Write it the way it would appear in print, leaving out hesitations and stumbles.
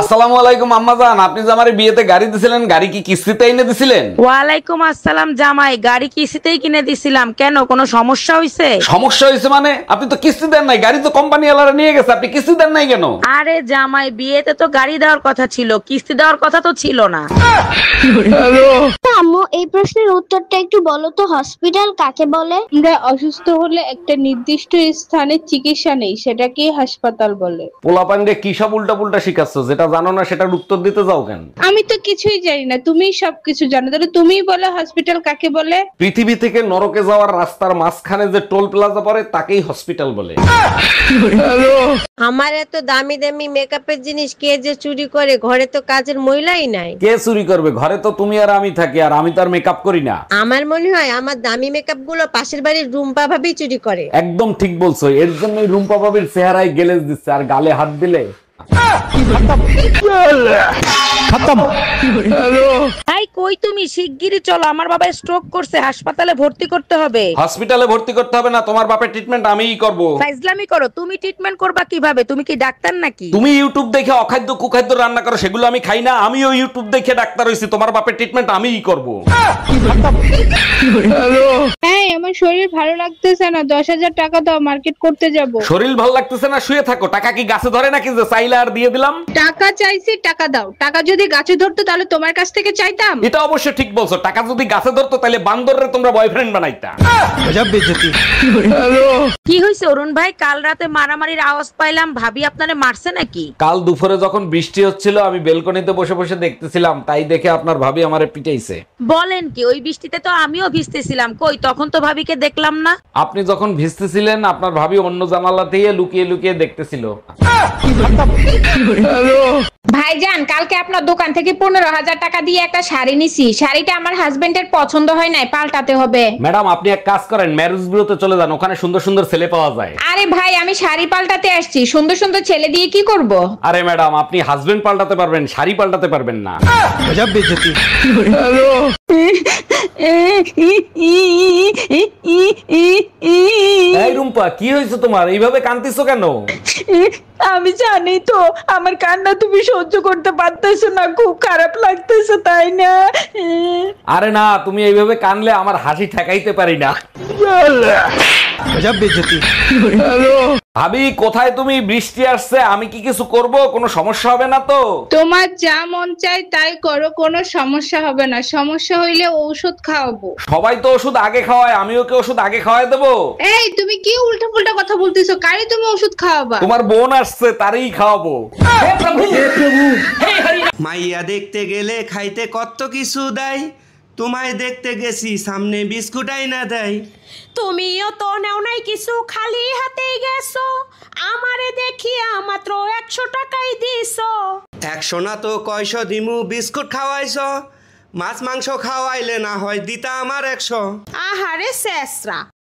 আসসালামু আলাইকুম আম্মাজান, আপনি যে আমারে বিয়েতে গাড়ি দিছিলেন, গাড়ি কি কিস্তিতে এনে দিছিলেন? ওয়ালাইকুম আসসালাম জামাই, গাড়ি কিস্তিতেই কিনে দিছিলাম। কেন, কোনো সমস্যা হয়েছে? সমস্যা হয়েছে মানে? আপনি তো কিস্তি দেন নাই, গাড়ি তো কোম্পানি ওয়ালারা নিয়ে গেছে, আপনি কিস্তি দেন নাই কেন? আরে জামাই, বিয়েতে তো গাড়ি দেওয়ার কথা ছিল, কিস্তি দেওয়ার কথা তো ছিল না। আম্মু, এই প্রশ্নের উত্তরটা একটু বলো তো, হসপিটাল কাকে বলে? আমরা অসুস্থ হলে একটা নির্দিষ্ট স্থানে চিকিৎসা নেই, সেটাকে হাসপাতাল বলে। পোলাপান্ডে কি সব উল্টা পুল্টা শিখাচ্ছ, যেটা জানো না সেটার উত্তর দিতে যাও কেন? আমি তো কিছুই জানি না, তুমিই সবকিছু জানো, তাহলে তুমিই বলো হসপিটাল কাকে বলে। পৃথিবী থেকে নরকে যাওয়ার রাস্তার মাঝখানে যে টোল প্লাজা পড়ে তাকেই হসপিটাল বলে। আমার এত দামি দামি মেকআপের জিনিস কে যে চুরি করে? ঘরে তো কাজের মহিলাই নাই। কে চুরি করবে? ঘরে তো তুমি আর আমি থাকি, আর আমি তো আর মেকআপ করি না। আমার মনে হয় আমার দামি মেকআপ গুলো পাশের বাড়ির রুম্পা ভাবি চুরি করে। একদম ঠিক বলছো, এর জন্যই রুম্পা ভাবির চেহারায় গেলেজ দিচ্ছে, আর গালে হাত দিলে এই কই তুমি? শিগগিরই চলো, আমার বাবা স্ট্রোক করছে, হাসপাতালে ভর্তি করতে হবে। হসপিটালে ভর্তি করতে হবে না, তোমার বাপের ট্রিটমেন্ট আমিই করব। ফাইজলামি করো, তুমি ট্রিটমেন্ট করবা কিভাবে? তুমি কি ডাক্তার নাকি? তুমি ইউটিউব দেখে অখাদ্য কুখাদ্য রান্না করো, সেগুলো আমি খাই না। আমিও ইউটিউব দেখে ডাক্তার হইছি, তোমার বাপের ট্রিটমেন্ট আমিই করব। হ্যাঁ, আমার শরীর ভালো লাগতেছে না, 10,000 টাকা দাও, মার্কেট করতে যাব। শরীর ভালো লাগতেছে না, শুয়ে থাকো। টাকা কি গাছে ধরে নাকি যে চাইলে আর দিয়ে দিলাম? টাকা চাইছি, টাকা দাও। টাকা যদি গাছে ধরতো তাহলে তোমার কাছ থেকে চাইতাম। এটা অবশ্য ঠিক বলছো, টাকা যদি গাছে ধরতো তাহলে বান্দররে তোমরা বয়ফ্রেন্ড বানাইতা। কি হয়েছে অরুণ ভাই? কাল রাতে মারামারির আওয়াজ পাইলাম, ভাবি আপনারে মারছে নাকি? কাল দুপুরে যখন বৃষ্টি হচ্ছিল, আমি বেলকনিতে বসে বসে দেখতেছিলাম, তাই দেখে আপনার ভাবি আমারে পিটাইছে। বলেন কি? ওই বৃষ্টিতে তো আমিও ভিজতেছিলাম, কই তখন তো ভাবিকে দেখলাম না। আপনি যখন ভিজতেছিলেন, আপনার ভাবি অন্য জানালা দিয়ে লুকিয়ে লুকিয়ে দেখতেছিল। ভাইজান, কালকে আপনার দোকান থেকে 15,000 টাকা দিয়ে একটা শাড়ি নিছি। শাড়িটা আমার হাজবেন্ডের পছন্দ হয় নাই, পাল্টাতে হবে। ম্যাডাম, আপনি এক কাজ করেন, ম্যারেজ বিউরোতে চলে যান, ওখানে সুন্দর সুন্দর ছেলে পাওয়া যায়। আরে ভাই, আমি শাড়ি পাল্টাতে আসছি, সুন্দর সুন্দর ছেলে দিয়ে কি করব? আরে ম্যাডাম, আপনি হাজবেন্ড পাল্টাতে পারবেন, শাড়ি পাল্টাতে পারবেন না। এই রুম্পা, কি হয়েছে তোমার? এইভাবে কাঁদতেছো কেন? আমি জানি তো, আমার কান্না তুমি সহ্য করতে পারতেছো না, খুব খারাপ লাগতেছে, তাই না? আরে না, তুমি এইভাবে কানলে আমার হাসি ঠেকাইতে পারি না। ভাবি, কোথায় তুমি? বৃষ্টি আসছে, আমি কি কিছু করব? কোনো সমস্যা হবে না তো? তোমার যা মন চায় তাই করো, কোনো সমস্যা হবে না। সমস্যা হইলে ঔষধ খাওয়াবো। সবাই তো ওষুধ আগে খাওয়ায়, আমিও কি ওষুধ আগে খাওয়াই দেবো? এই, তুমি কি উল্টাপাল্টা কথা বলতেছো? কারে তুমি ওষুধ খাওয়াবা? তোমার বোন আসছে, তারই খাওয়াবো। মাইয়া দেখতে গেলে খাইতে কত কিছু দেয়, তোমায় দেখতে গেছি সামনে বিস্কুট আইনা দেয়। তুমিও তো নেও নাই কিছু, খালি হাতেই গেছো, আমারে দেখিয়া মাত্র 100 টাকাই দিছো। 100 না তো কয়শো দিমু, বিস্কুট খাওয়াইছ, মাছ মাংস খাওয়াইলে না হয় দিতা আমার 100। আহারে শেষরা,